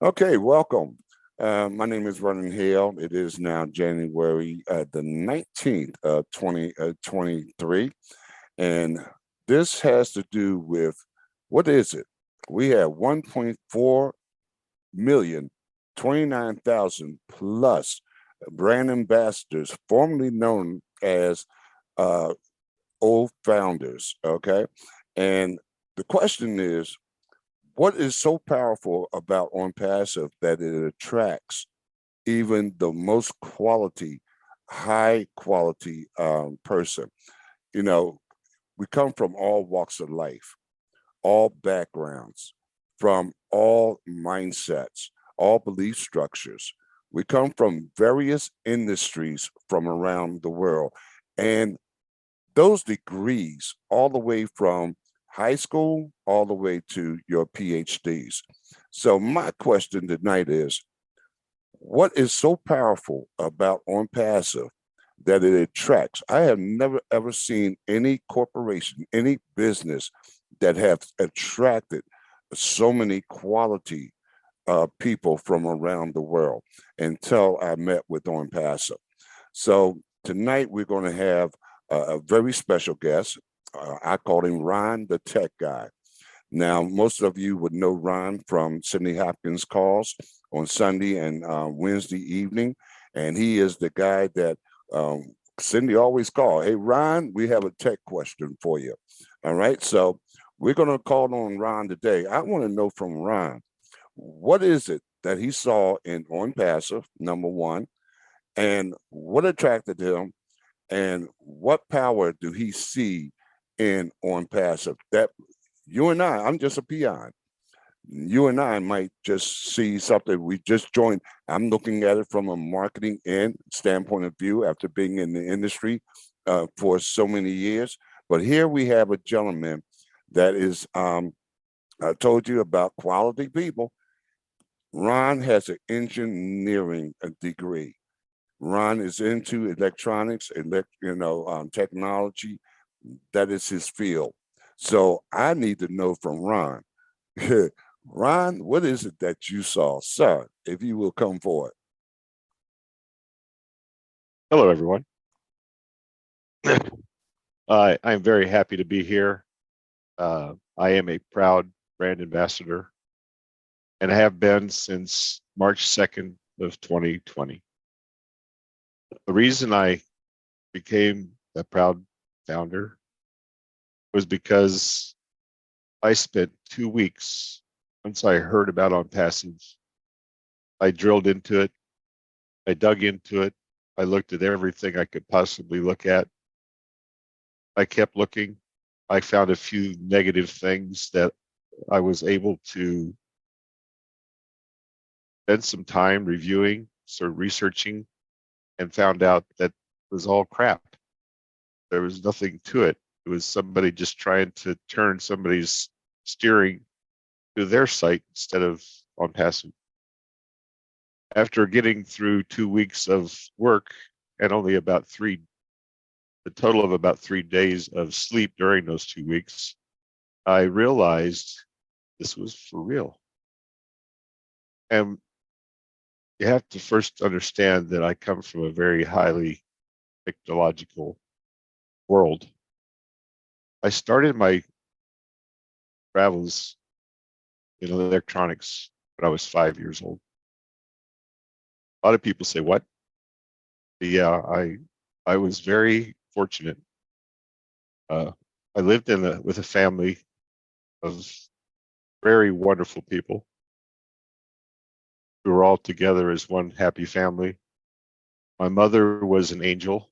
Okay, welcome. My name is Vernon Hale. It is now January the 19th of 2023. And this has to do with what is it? We have 1.4 million, 29,000 plus brand ambassadors, formerly known as uh, old founders. Okay. And the question is, what is so powerful about OnPassive that it attracts even the most high quality person? You know, we come from all walks of life, all backgrounds, from all mindsets, all belief structures. We come from various industries from around the world. And those degrees, all the way from high school all the way to your PhDs. So my question tonight is, what is so powerful about OnPassive that it attracts? I have never ever seen any corporation, any business that have attracted so many quality people from around the world until I met with OnPassive. So tonight we're going to have a very special guest. I call him Ron, the tech guy. Now, most of you would know Ron from Sydney Hopkins Calls on Sunday and Wednesday evening. And he is the guy that Cindy always call. Hey, Ron, we have a tech question for you. All right. So we're going to call on Ron today. I want to know from Ron, what is it that he saw in OnPassive, number one, and what attracted him, and what power do he see in OnPassive that you and I'm just a peon. You and I might just see something we just joined. I'm looking at it from a marketing end standpoint of view after being in the industry for so many years. But here we have a gentleman that is, I told you about quality people. Ron has an engineering degree. Ron is into electronics, technology. That is his field. So I need to know from Ron. Ron, what is it that you saw, sir? If you will come forward. Hello, everyone. I'm very happy to be here. I am a proud brand ambassador and have been since March 2nd of 2020. The reason I became a proud founder was because I spent 2 weeks, once I heard about OnPassive, I drilled into it, I dug into it, I looked at everything I could possibly look at. I kept looking. I found a few negative things that I was able to spend some time reviewing, sort of researching, and found out that it was all crap. There was nothing to it. It was somebody just trying to turn somebody's steering to their site instead of OnPassive. After getting through 2 weeks of work and only the total of about 3 days of sleep during those 2 weeks, I realized this was for real. And you have to first understand that I come from a very highly technological world. I started my travels in electronics when I was 5 years old. A lot of people say, what? But yeah, I was very fortunate. I lived with a family of very wonderful people. We were all together as one happy family. My mother was an angel.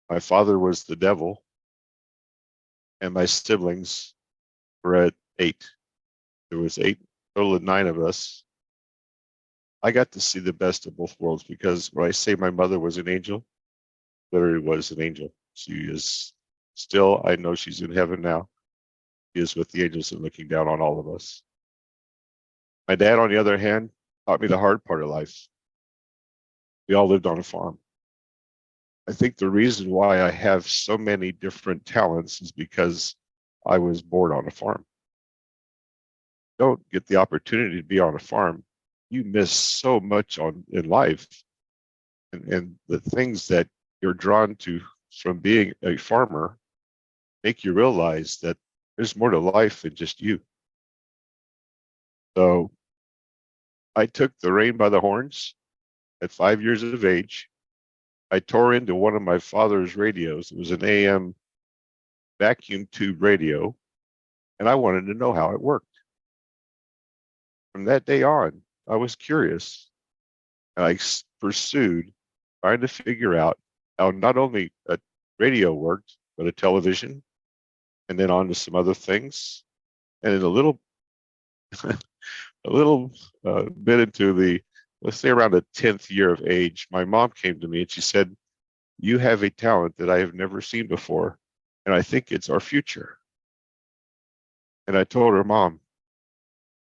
My father was the devil. And my siblings were at 8. There was 8, total of 9 of us. I got to see the best of both worlds because when I say my mother was an angel, literally was an angel. She is still, I know she's in heaven now. She is with the angels and looking down on all of us. My dad, on the other hand, taught me the hard part of life. We all lived on a farm. I think the reason why I have so many different talents is because I was born on a farm. don't get the opportunity to be on a farm, you miss so much in life, and the things that you're drawn to from being a farmer make you realize that there's more to life than just you. So I took the rein by the horns at 5 years of age. I tore into one of my father's radios. It was an AM vacuum tube radio, and I wanted to know how it worked. From that day on, I was curious, and I pursued trying to figure out how not only a radio worked, but a television, and then on to some other things. And in a little bit into the, let's say around the 10th year of age, my mom came to me and she said, "You have a talent that I have never seen before, and I think it's our future." And I told her, "Mom,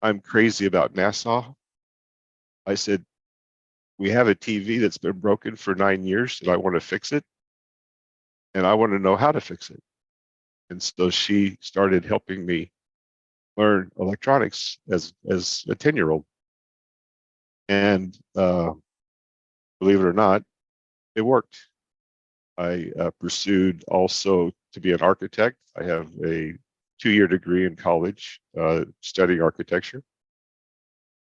I'm crazy about NASA." I said, "We have a TV that's been broken for 9 years and I want to fix it. And I want to know how to fix it." And so she started helping me learn electronics as a 10-year-old. And believe it or not, it worked. I pursued also to be an architect. I have a 2-year degree in college studying architecture.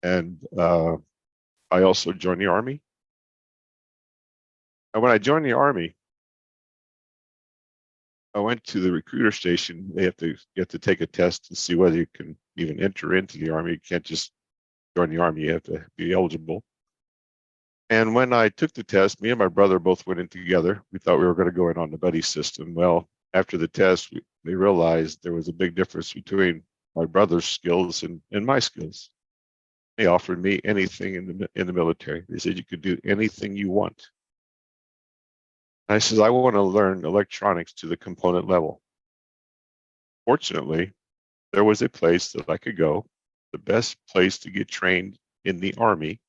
And I also joined the Army. And when I joined the Army, I went to the recruiter station. You have to take a test to see whether you can even enter into the Army. You can't just join the Army. You have to be eligible. And when I took the test, me and my brother both went in together. We thought we were going to go in on the buddy system. Well, after the test, we realized there was a big difference between my brother's skills and my skills. They offered me anything in the military. They said you could do anything you want. I said, I want to learn electronics to the component level. Fortunately, there was a place that I could go, the best place to get trained in the Army,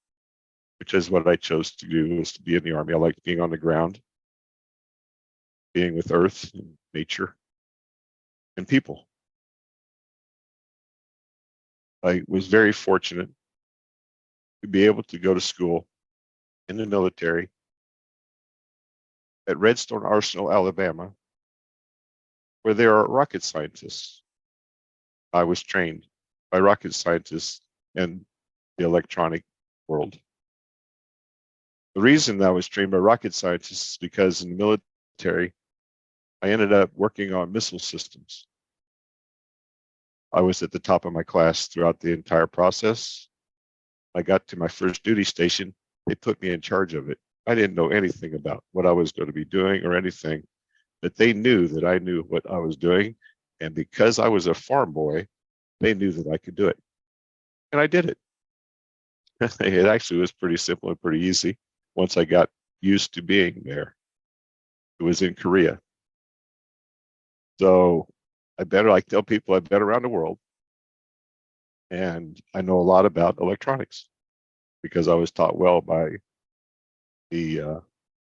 which is what I chose to do, was to be in the Army. I liked being on the ground, being with earth and nature and people. I was very fortunate to be able to go to school in the military at Redstone Arsenal, Alabama, where there are rocket scientists. I was trained by rocket scientists in the electronic world. The reason I was trained by rocket scientists is because in the military, I ended up working on missile systems. I was at the top of my class throughout the entire process. I got to my first duty station. They put me in charge of it. I didn't know anything about what I was going to be doing or anything, but they knew that I knew what I was doing. And because I was a farm boy, they knew that I could do it. And I did it. It actually was pretty simple and pretty easy once I got used to being there. It was in Korea. So I tell people I've been around the world and I know a lot about electronics because I was taught well by the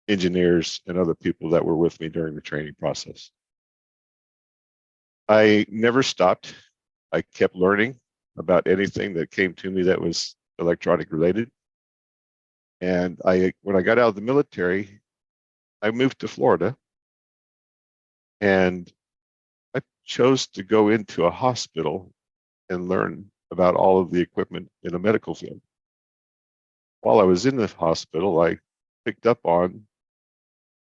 engineers and other people that were with me during the training process. I never stopped. I kept learning about anything that came to me that was electronic related. And when I got out of the military, I moved to Florida and I chose to go into a hospital and learn about all of the equipment in a medical field. While I was in the hospital, I picked up on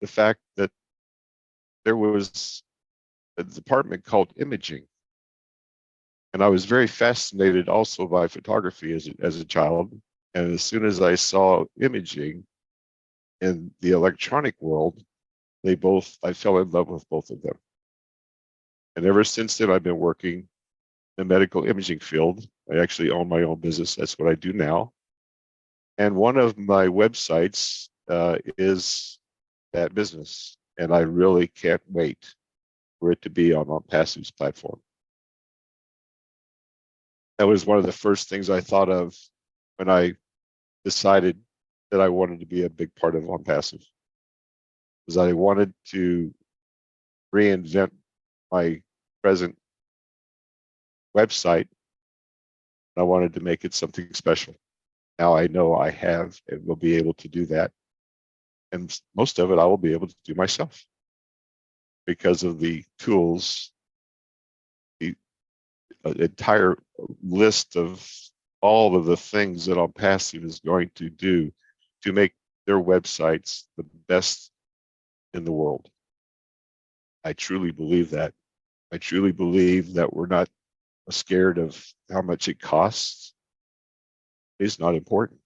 the fact that there was a department called imaging. And I was very fascinated also by photography as a child. And as soon as I saw imaging in the electronic world, I fell in love with both of them. And ever since then, I've been working in the medical imaging field. I actually own my own business. That's what I do now. And one of my websites is that business. And I really can't wait for it to be on OPASSIVE's platform. That was one of the first things I thought of when I decided that I wanted to be a big part of OPASSIVE. Because I wanted to reinvent my present website I wanted to make it something special. Now I know I have and will be able to do that. And most of it I will be able to do myself because of the tools, the entire list of all of the things that Onpassive is going to do to make their websites the best in the world. I truly believe that. I truly believe that we're not scared of how much it costs. It's not important.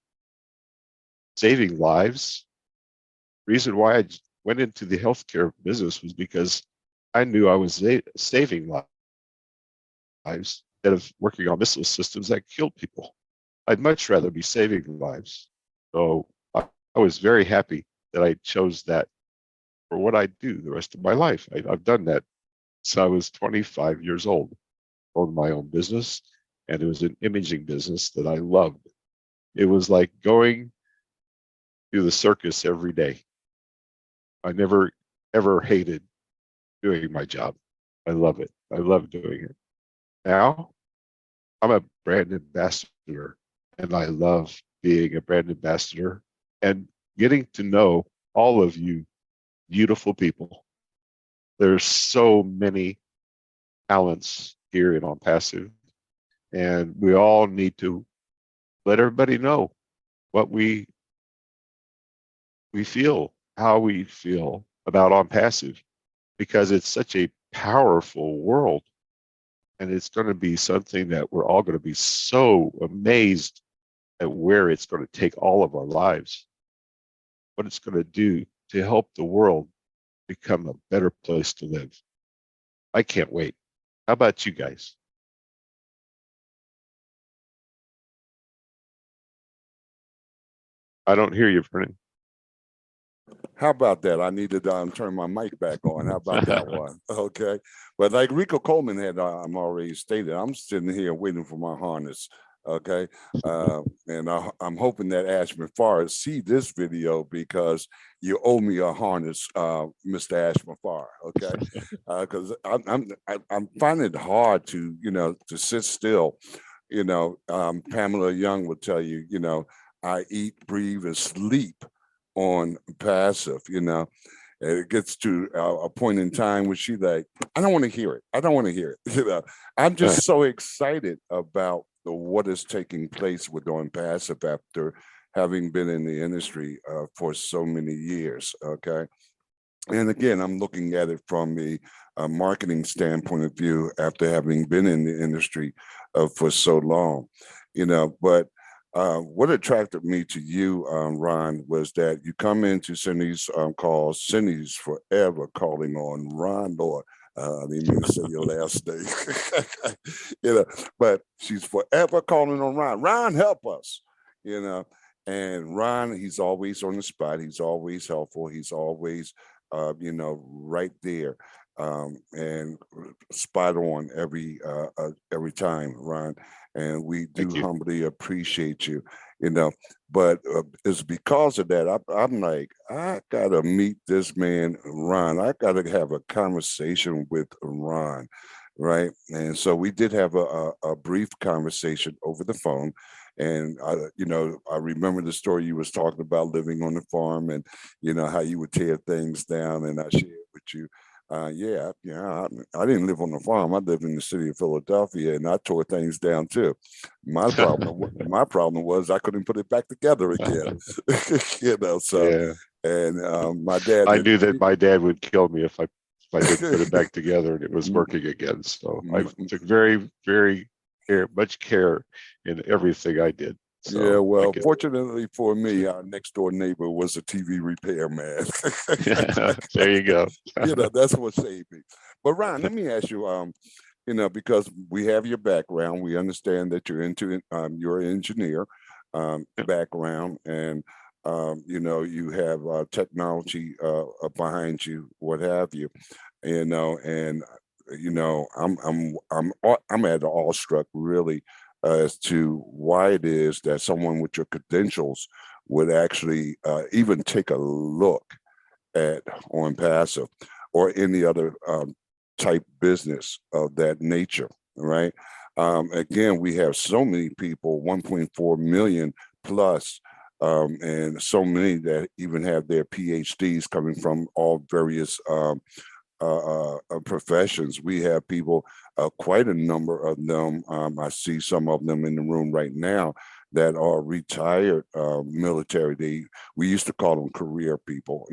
Saving lives. Reason why I went into the healthcare business was because I knew I was saving lives instead of working on missile systems that killed people. I'd much rather be saving lives. So I was very happy that I chose that for what I do the rest of my life. I've done that since I was 25 years old. Owned my own business, and it was an imaging business that I loved. It was like going to the circus every day. I never ever hated doing my job. I love it. I love doing it. Now I'm a brand ambassador, and I love being a brand ambassador and getting to know all of you beautiful people. There's so many talents here in Onpassive, and we all need to let everybody know what we feel, how we feel about Onpassive, because it's such a powerful world, and it's going to be something that we're all going to be so amazed at where it's going to take all of our lives, what it's going to do to help the world become a better place to live. I can't wait. How about you guys? I don't hear you, Vernon. How about that? I need to turn my mic back on. How about that one? Okay. But like Rico Coleman had already stated, I'm sitting here waiting for my harness. Okay. And I'm hoping that Ashman Farr see this video because you owe me a harness, Mr. Ashman Farr. Okay. Because I'm finding it hard to, to sit still. Pamela Young will tell you, I eat, breathe, and sleep on passive, and it gets to a point in time where she like, I don't want to hear it. I don't want to hear it. I'm just so excited about what is taking place with Onpassive after having been in the industry for so many years. Okay. And again, I'm looking at it from a marketing standpoint of view after having been in the industry for so long, but what attracted me to you, Ron, was that you come into Cindy's calls. Cindy's forever calling on Ron, Lord. I didn't mean to say your last name, but she's forever calling on Ron. Ron, help us, And Ron, he's always on the spot. He's always helpful. He's always, right there. And spot on every time, Ron. And we do humbly appreciate you, But it's because of that I'm like, I gotta meet this man, Ron. I gotta have a conversation with Ron, right? And so we did have a brief conversation over the phone. And I remember the story you was talking about living on the farm and how you would tear things down, and I shared with you. I didn't live on the farm. I lived in the city of Philadelphia, and I tore things down too. My problem was I couldn't put it back together again. So Yeah. and my dad. I knew that my dad would kill me if I didn't put it back together and it was working again. So I took very, very much care in everything I did. So yeah, well, fortunately for me, our next door neighbor was a TV repair man. There you go. That's what saved me. But Ron, let me ask you, because we have your background, we understand that you're you're an engineer background, and you have technology behind you, what have you, and I'm at awestruck really as to why it is that someone with your credentials would actually even take a look at Onpassive or any other type business of that nature, right? Again, we have so many people, 1.4 million plus, and so many that even have their PhDs coming from all various professions. We have people, quite a number of them. I see some of them in the room right now that are retired military. We used to call them career people,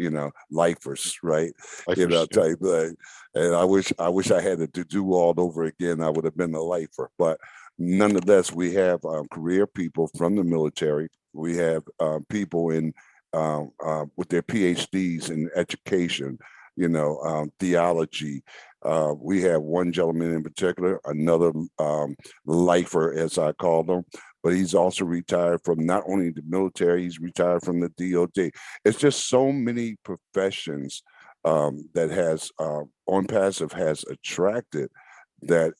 lifers, right? Type thing. And I wish I had it to do all over again. I would have been a lifer, but nonetheless, we have career people from the military. We have people in with their PhDs in education, theology. We have one gentleman in particular, another lifer, as I call them, but he's also retired from not only the military, he's retired from the DOD. It's just so many professions that has OnPassive has attracted that,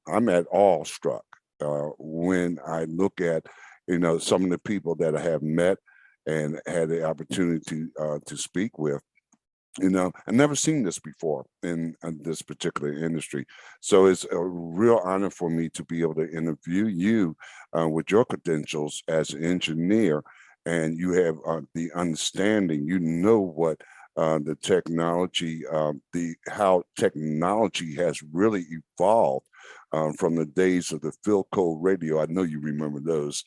I'm at all struck when I look at, some of the people that I have met and had the opportunity to speak with. I've never seen this before in this particular industry. So it's a real honor for me to be able to interview you with your credentials as an engineer, and you have the understanding, what the technology, how technology has really evolved from the days of the Philco radio. I know you remember those.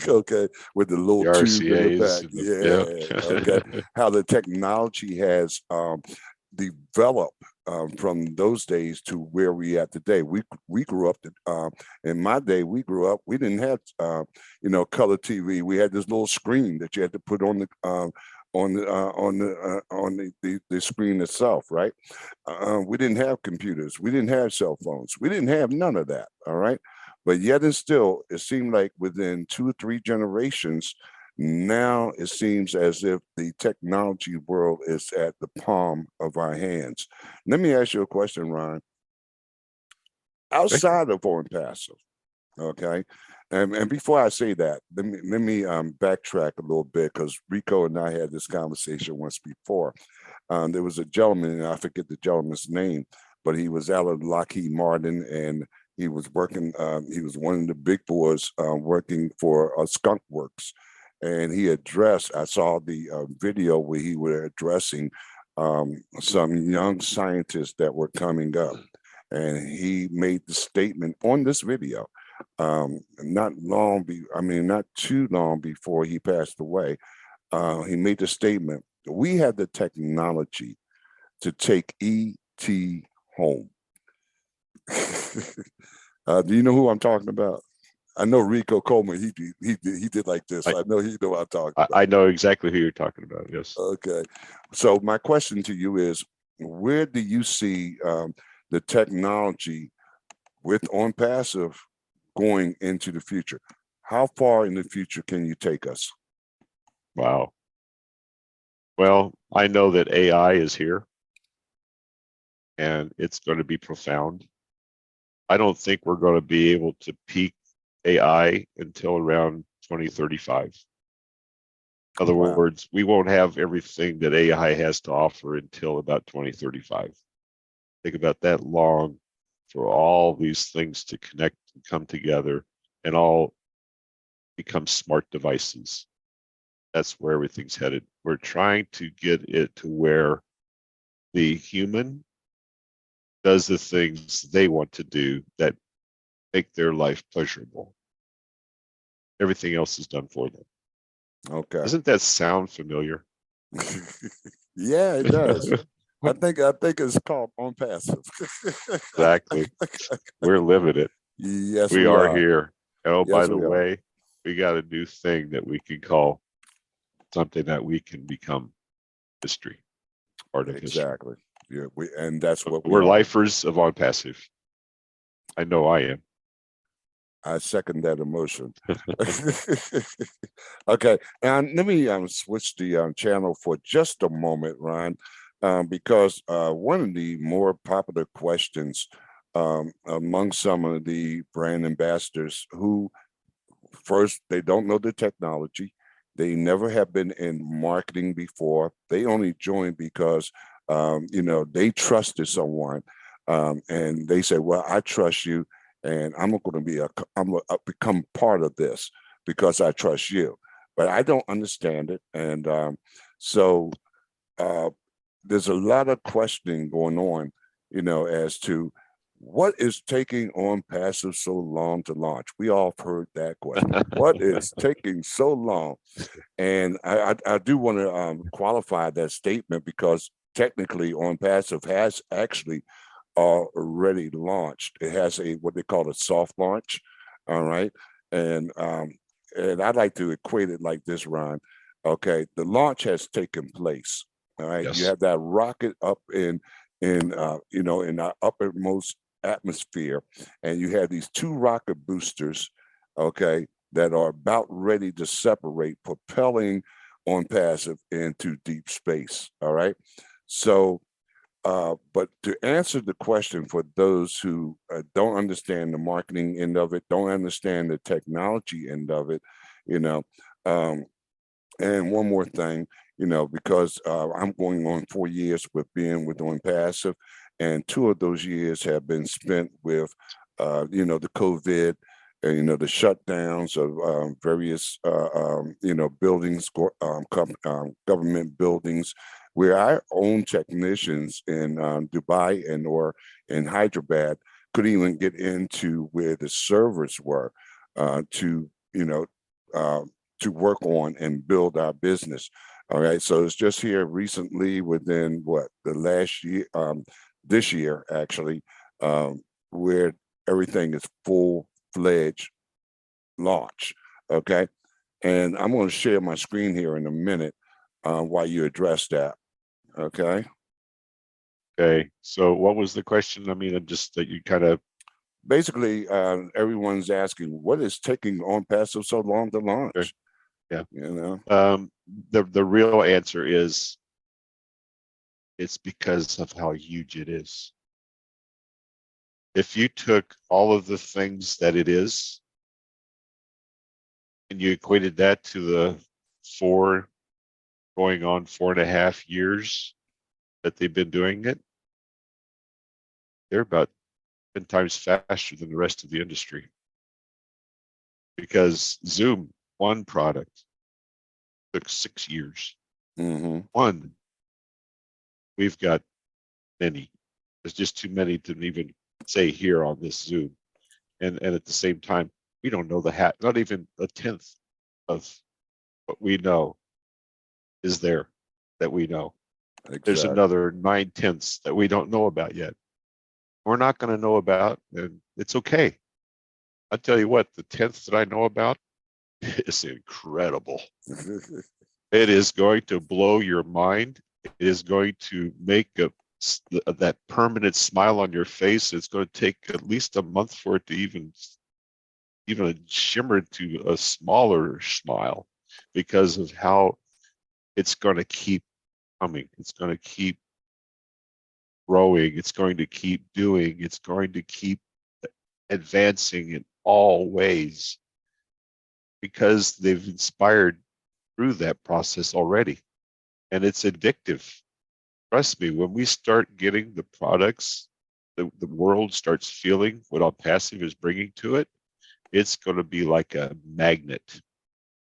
Okay, with the little the tube in the RCAs back. yeah. Okay. How the technology has developed from those days to where we at today. We grew up in my day. We grew up. We didn't have color TV. We had this little screen that you had to put on the screen itself, right? We didn't have computers. We didn't have cell phones. We didn't have none of that. All right. But yet and still, it seemed like within 2 or 3 generations, now it seems as if the technology world is at the palm of our hands. Let me ask you a question, Ron. Outside of OnPassive, okay, and before I say that, let me backtrack a little bit, because Rico and I had this conversation once before. There was a gentleman, and I forget the gentleman's name, but he was out of Lockheed Martin, and he was working. He was one of the big boys working for Skunk Works, and he addressed. I saw the video where he was addressing some young scientists that were coming up, and he made the statement on this video. Not too long before he passed away, he made the statement: "We have the technology to take ET home." Do you know who I'm talking about? I know Rico Coleman. He did like this. I know he know what I'm talking about. I know exactly who you're talking about. Yes. Okay. So my question to you is, where do you see the technology with OnPassive going into the future? How far in the future can you take us? Wow. Well, I know that AI is here, and it's going to be profound. I don't think we're going to be able to peak AI until around 2035. In other words, we won't have everything that AI has to offer until about 2035. Think about that long for all these things to connect and come together and all become smart devices. That's where everything's headed. We're trying to get it to where the human does the things they want to do that make their life pleasurable. Everything else is done for them. Okay. Doesn't that sound familiar? Yeah, it does. I think it's called OnPassive. Exactly. We're living it. Yes, we are here. And oh, yes, by the way, we got a new thing that we can call something that we can become history, part of history. Exactly. Yeah, and that's what we're lifers of OnPassive. I know I am. I second that emotion. Okay, and let me switch the channel for just a moment, Ron, because one of the more popular questions among some of the brand ambassadors who, first, they don't know the technology. They never have been in marketing before. They only joined because, they trusted someone. And they said, well, I trust you. and I'm going to be I'm going to become part of this because I trust you. But I don't understand it, and so uh, there's a lot of questioning going on, as to what is taking OnPassive so long to launch. We all have heard that question. What is taking so long? And I do want to qualify that statement because technically OnPassive has actually already launched. It has what they call a soft launch. All right. And I'd like to equate it like this, Ron. Okay, the launch has taken place. All right. You Yes. have that rocket up in our uppermost atmosphere, and you have these two rocket boosters, okay, that are about ready to separate, propelling OnPassive into deep space. All right. So but to answer the question for those who don't understand the marketing end of it, don't understand the technology end of it, you know, um, and one more thing, because I'm going on 4 years with being with OnPassive, and 2 of those years have been spent with, the COVID, the shutdowns of various, buildings, government buildings, where our own technicians in Dubai and or in Hyderabad could even get into where the servers were to, uh, to work on and build our business. All right. So it's just here recently within the last year, this year actually, where everything is full-fledged launch. Okay. And I'm going to share my screen here in a minute while you address that. Okay. Okay. So what was the question? I mean, just that you kind of Basically, everyone's asking, what is taking OnPassive so long to launch? Okay. Yeah. The real answer is it's because of how huge it is. If you took all of the things that it is and you equated that to the going on 4.5 years that they've been doing it, they're about 10 times faster than the rest of the industry. Because Zoom, one product, took 6 years. mm-hmm. One, we've got many. There's just too many to even say here on this Zoom. And at the same time, we don't know not even a tenth of what we know is there that we know. Exactly. There's another 9/10 that we don't know about yet. We're not going to know about, and it's okay. I'll tell you what, the 10th that I know about is incredible. It is going to blow your mind. It is going to make that permanent smile on your face. It's going to take at least a month for it to even shimmer to a smaller smile because of how it's going to keep coming. It's going to keep growing. It's going to keep doing. It's going to keep advancing in all ways because they've inspired through that process already. And it's addictive. Trust me, when we start getting the products, the world starts feeling what OPASSIVE is bringing to it, it's going to be like a magnet.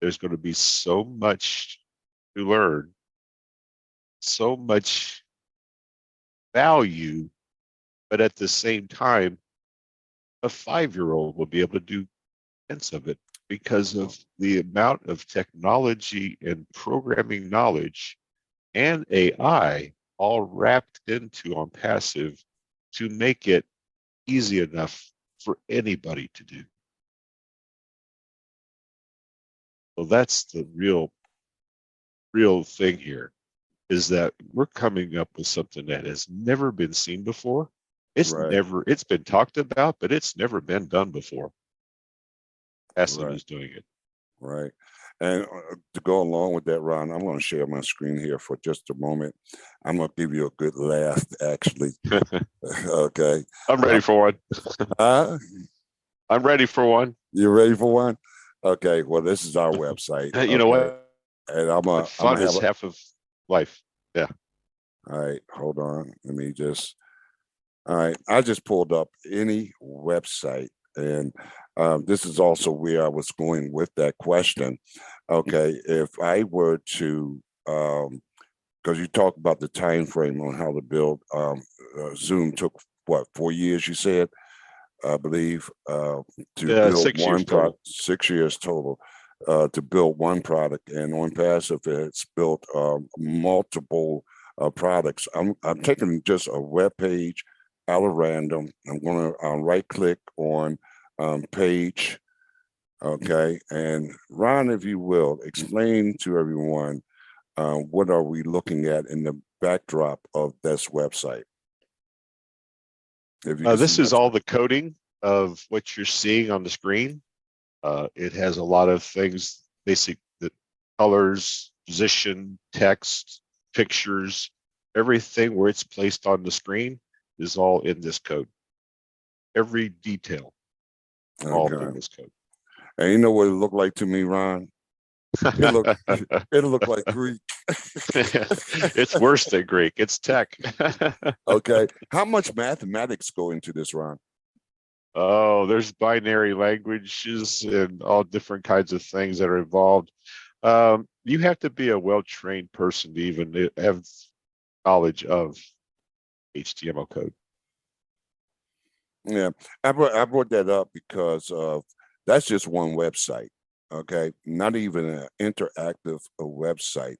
There's going to be so much to learn, so much value, but at the same time, a 5-year-old will be able to do sense of it because of the amount of technology and programming knowledge and AI all wrapped into OnPassive to make it easy enough for anybody to do. So that's the real thing here, is that we're coming up with something that has never been seen before. It's been talked about, but it's never been done before. OPASSIVE is doing it. Right. And to go along with that, Ron, I'm going to share my screen here for just a moment. I'm going to give you a good laugh, actually. Okay. I'm ready for one. I'm ready for one. You ready for one? Okay. Well, this is our website. You know what? And fun is half of life. Yeah. All right. Hold on. All right. I just pulled up any website And this is also where I was going with that question. Okay, if I were to, because you talked about the time frame on how to build, Zoom took what, 4 years, you said, I believe, to Yeah, build 6 years one total. product, 6 years total, to build one product. And OnPassive, it's built multiple products. I'm taking just a web page out of random. I'm going to right click on page. Okay. And Ron, if you will, explain to everyone what are we looking at in the backdrop of this website? If you can see This is my all the coding of what you're seeing on the screen. It has a lot of things, basic the colors, position, text, pictures, everything where it's placed on the screen is all in this code. Every detail, all in Okay. this code. And you know what it looked like to me, Ron? It looked it looked like Greek. It's worse than Greek. It's tech. Okay. How much mathematics go into this, Ron? Oh, there's binary languages and all different kinds of things that are involved. You have to be a well-trained person to even have knowledge of HTML code. Yeah, I brought that up because that's just one website. Okay, not even an interactive website,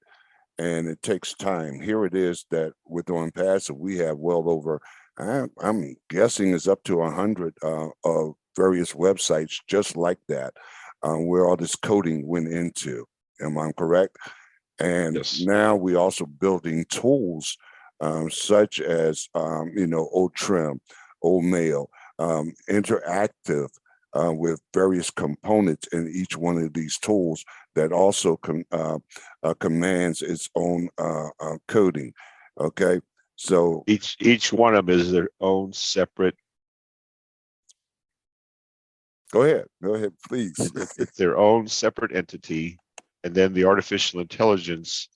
and it takes time. Here it is that with OnPassive, we have well over, I'm guessing it's up to 100 of various websites just like that, where all this coding went into. Am I correct? And Yes. now we also building tools such as, old trim, old mail, interactive with various components in each one of these tools that also commands its own coding. Okay, so Each one of them is their own separate. go ahead, please. It's their own separate entity, and then the artificial intelligence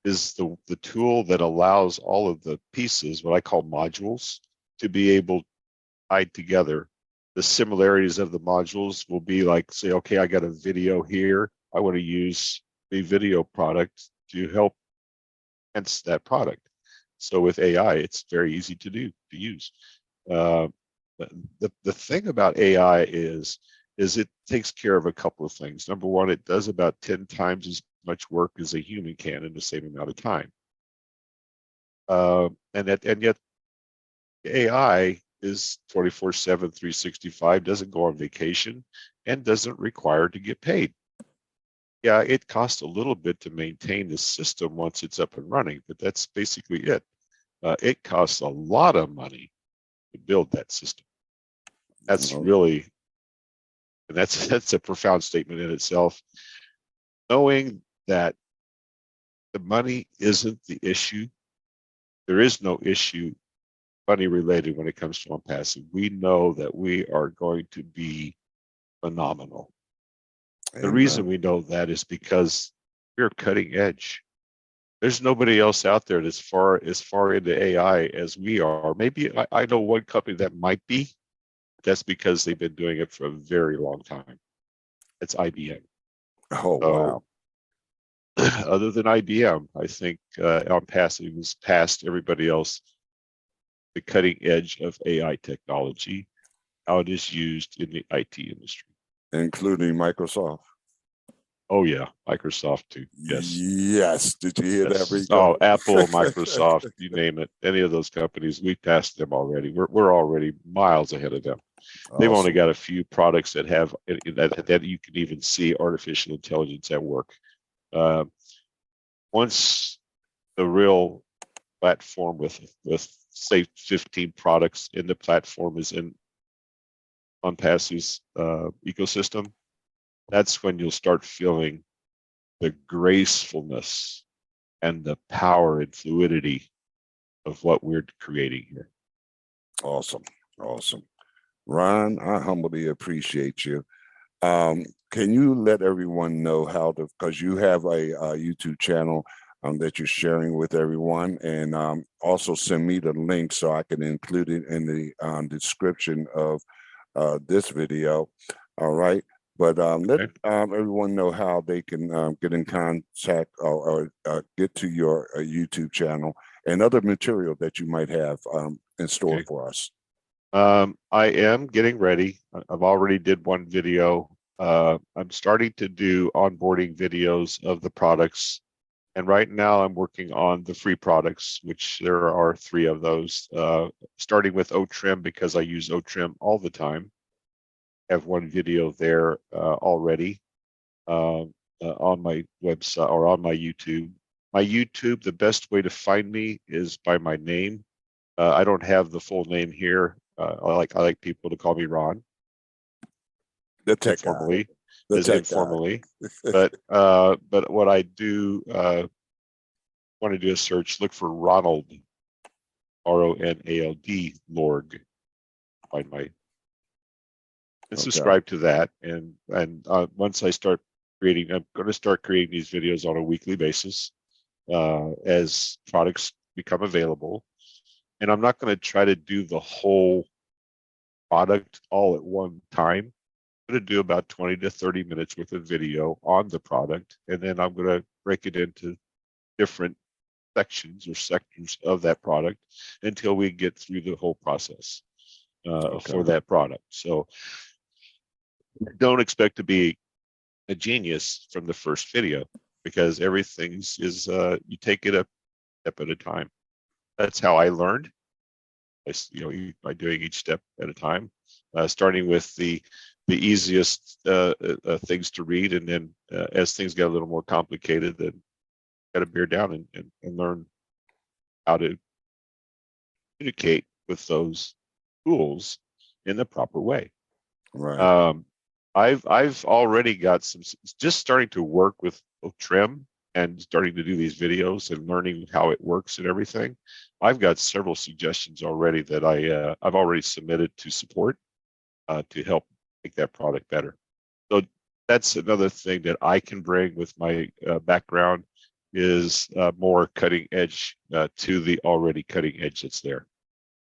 is the tool that allows all of the pieces, what I call modules, to be able tied together. The similarities of the modules will be like, say, okay, I got a video here. I want to use a video product to help hence that product. So with AI, it's very easy to use. Uh, the thing about AI is it takes care of a couple of things. Number one, it does about 10 times as much work as a human can in the same amount of time. And yet AI is 24/7, 365, doesn't go on vacation, and doesn't require to get paid. Yeah, it costs a little bit to maintain the system once it's up and running, but that's basically it. It costs a lot of money to build that system. That's really, and that's a profound statement in itself. Knowing that the money isn't the issue, there is no issue money related when it comes to OPASSIVE. We know that we are going to be phenomenal. The reason we know that is because we're cutting edge. There's nobody else out there that's as far into AI as we are. Maybe I know one company that might be. That's because they've been doing it for a very long time. It's IBM. Oh, So, wow. other than IBM, I think OnPassive is past everybody else, the cutting edge of AI technology, how it is used in the IT industry. Including Microsoft. Oh yeah, Microsoft too. Yes. Yes. Did you hear that, Yes. Rico? Oh, Apple, Microsoft, you name it. Any of those companies, we passed them already. We're already miles ahead of them. They've only Awesome. got a few products that have that you can even see artificial intelligence at work. Once the real platform with say 15 products in the platform is in OnPassive's ecosystem, that's when you'll start feeling the gracefulness and the power and fluidity of what we're creating here. Awesome. Awesome. Ron, I humbly appreciate you. Can you let everyone know how to, because you have a YouTube channel that you're sharing with everyone, and also send me the link so I can include it in the description of this video. All right. But let Okay. everyone know how they can get in contact or get to your YouTube channel and other material that you might have in store Okay. for us. I am getting ready. I've already did one video. I'm starting to do onboarding videos of the products. And right now I'm working on the free products, which there are 3 of those, starting with O-Trim because I use O-Trim all the time. I have one video there already on my website or on my YouTube. My YouTube, the best way to find me is by my name. I don't have the full name here. I like people to call me Ron. The tech Informally, guy. The as tech guy. informally. But what I do want to do a search, look for Ronald, RONALD, Lorg. Find my and subscribe to that. And once I start creating, I'm going to start creating these videos on a weekly basis as products become available. And I'm not going to try to do the whole product all at one time. I'm going to do about 20 to 30 minutes worth of video on the product, and then I'm going to break it into different sections or sectors of that product until we get through the whole process for that product. So don't expect to be a genius from the first video, because everything's is you take it a step at a time. That's how I learned. By doing each step at a time, starting with the easiest things to read, and then as things get a little more complicated, then got to bear down and learn how to communicate with those tools in the proper way. Right. I've already got some, just starting to work with trim and starting to do these videos and learning how it works and everything. I've got several suggestions already that I've already submitted to support to help make that product better. So that's another thing that I can bring with my background, is more cutting edge to the already cutting edge that's there.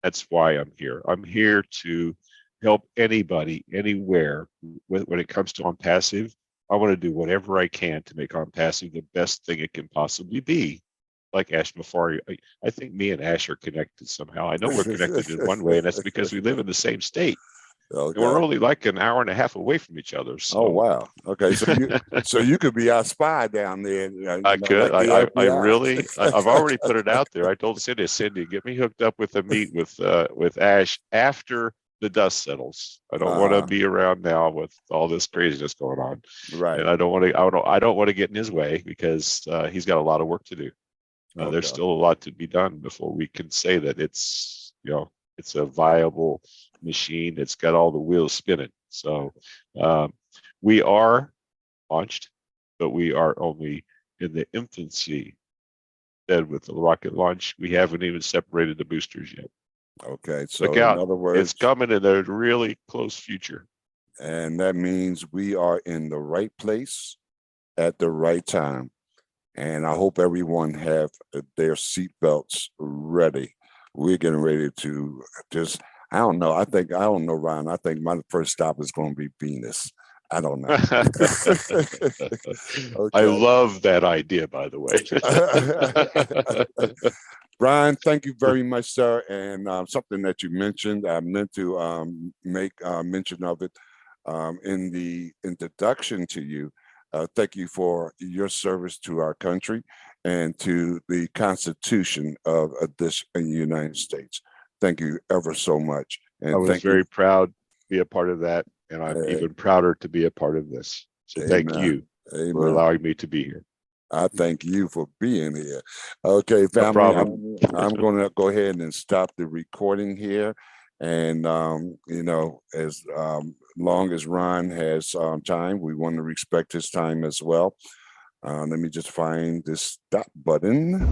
That's why I'm here. I'm here to help anybody, anywhere, when it comes to OnPassive. I want to do whatever I can to make OnPassive the best thing it can possibly be. Like Ash Mafari, I think me and Ash are connected somehow. I know we're connected in one way, and that's because we live in the same state. Okay. And we're only like an hour and a half away from each other. So. Oh wow. Okay, so you could be our spy down there. I could. Like I really. I've already put it out there. I told Cindy, get me hooked up with a meet with Ash after the dust settles. I don't want to be around now with all this craziness going on. Right. And I don't want to. I don't want to get in his way, because he's got a lot of work to do. Okay. There's still a lot to be done before we can say that it's it's a viable machine. It's got all the wheels spinning. So we are launched, but we are only in the infancy. With the rocket launch, we haven't even separated the boosters yet. Okay, so look out! In other words, it's coming in a really close future, and that means we are in the right place at the right time. And I hope everyone have their seatbelts ready. We're getting ready to just, I don't know, Ryan. I think my first stop is going to be Venus. I don't know. Okay. I love that idea, by the way. Brian, thank you very much, sir. And something that you mentioned, I meant to make mention of it in the introduction to you. Thank you for your service to our country and to the Constitution of this United States. Thank you ever so much. And I was very proud to be a part of that, and I'm even prouder to be a part of this. So thank you for allowing me to be here. I thank you for being here. Okay, family, no problem. I'm going to go ahead and stop the recording here. And, as long as Ron has time, we want to respect his time as well. Let me just find this stop button.